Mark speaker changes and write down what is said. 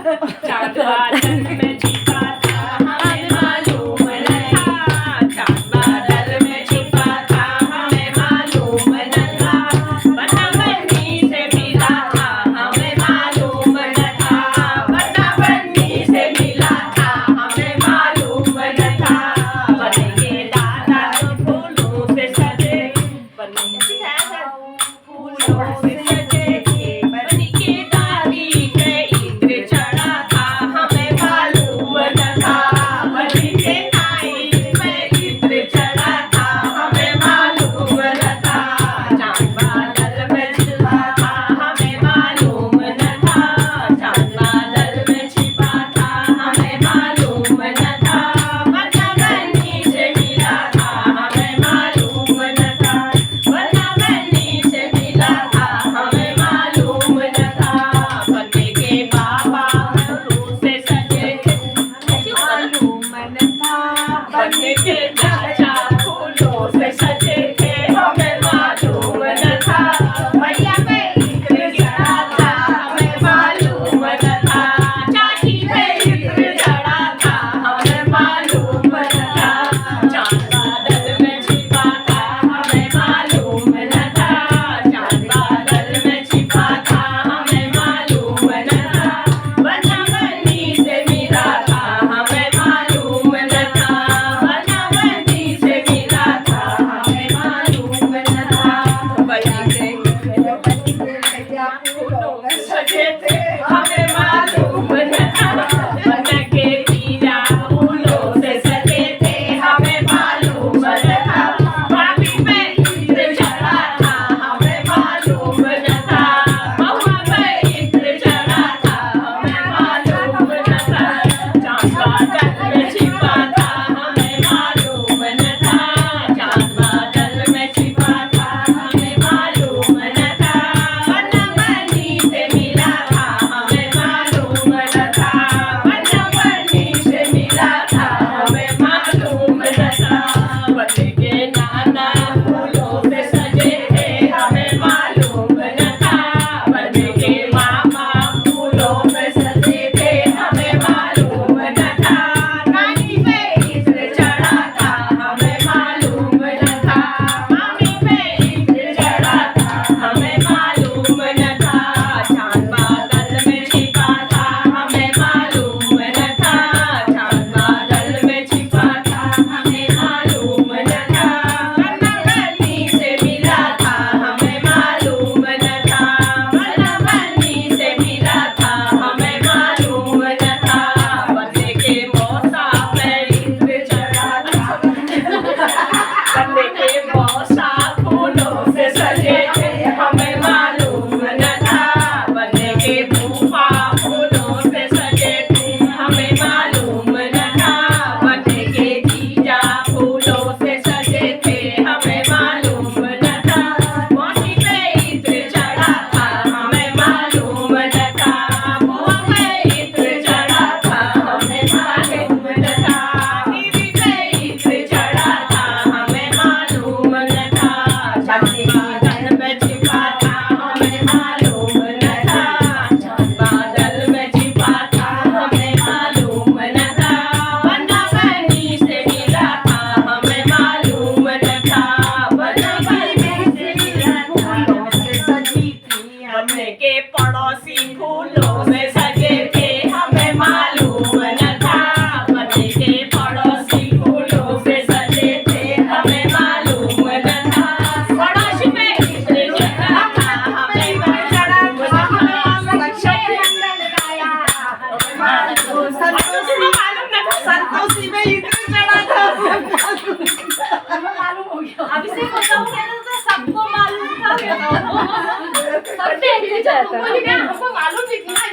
Speaker 1: चांद बादल में छिपा था हमें मालूम न था, चांद बादल में छिपा था हमें मालूम न था, बना बन्नी से मिला था हमें मालूम न था, बना बन्नी से मिला था हमें मालूम न था, बनेंगे दादा तो फूलों से सजे, बनेंगे फूलों से सजे, बनी के दादी पे इंद्र चढ़ा था हमें मालूम न था, बनी के नाई पे इंद्र चढ़ा था हमें मालूम न था, चांद बादल में छिपा था हमें मालूम न था, चांद बादल में छिपा था हमें मालूम न था, बना बन्नी से मिला था हमें मालूम न था, बना बन्नी से मिला था हमें मालूम न था, बने के बाबा फूलों से सजे थे मालूम न था, बने के चाचा फूलों से सजे थे हमें मालूम न था, भैया पे इत्र चढ़ा था हमें मालूम न था, चाची पे इत्र चढ़ा था हमें मालूम न था, चांद बादल में छिपा था हमें मालूम न था, चांद बादल में छिपा था हमें मालूम न था, बना बन्नी से मिला था हमें मालूम न था, बना बन्नी से मिला था हमें मालूम न था, बने के फूलों से सजे थे हमें मालूम न था, बना के पीला फूलों से सजे थे हमें मालूम न था, भाभी पे इत्र चढ़ा था हमें मालूम न था, बउआ पे इत्र चढ़ा था हमें मालूम न था, चांद बादल में छिपा था हमें मालूम न था, चांद बादल में छिपा था हमें मालूम न था, बना बन्नी से मिला था हमें मालूम न था, बना बन्नी से मिला था हमें मालूम न था, बने के नाना फूलों से सजे थे हमें मालूम न था, बने के मामा फूलों से सजे थे हमें मालूम न था, नानी पे इत्र चढ़ा था हमें मालूम न था, मामी पे इत्र चढ़ा था हमें मालूम न था, चांद बादल में छिपा था हमें मालूम न था, चांद बादल में छिपा था हमें मालूम न था, बना बन्नी से मिला था हमें मालूम न था, बना बन्नी से मिला था हमें मालूम न था, बने के मौसा पे इत्र चढ़ा था, बने के मौसा फूलों से सजे थे हमें मालूम न था, बने के फूफा फूलों से सजे थे हमें मालूम न था, बने के जीजा फूलों से सजे थे हमें मालूम न था, मौसी पे इत्र चढ़ा था हमें मालूम न था, बुआ पे इत्र चढ़ा था हमें मालूम न था, दीदी पे इत्र चढ़ा था हमें मालूम न था, चांद बादल में छिपा था हमें मालूम न था, चांद बादल में छिपा था हमें मालूम न था, बना बन्नी से मिला था हमें मालूम न था, बना बन्नी से मिला था फूलों से सजी थी, बने के पड़ोसी फूलों से सजे थे हमें मालूम न था, बने के पड़ोसी फूलों से सजे थे हमें मालूम न था, पड़ोसी पे इत्र चढ़ा था हमें मालूम न था, संतोषी में इत्र चढ़ा था मालूम हो गया, अभी से बताऊंगा तो सबको मालूम था, सबसे इत्र चढ़ा था, हमको मालूम नहीं था।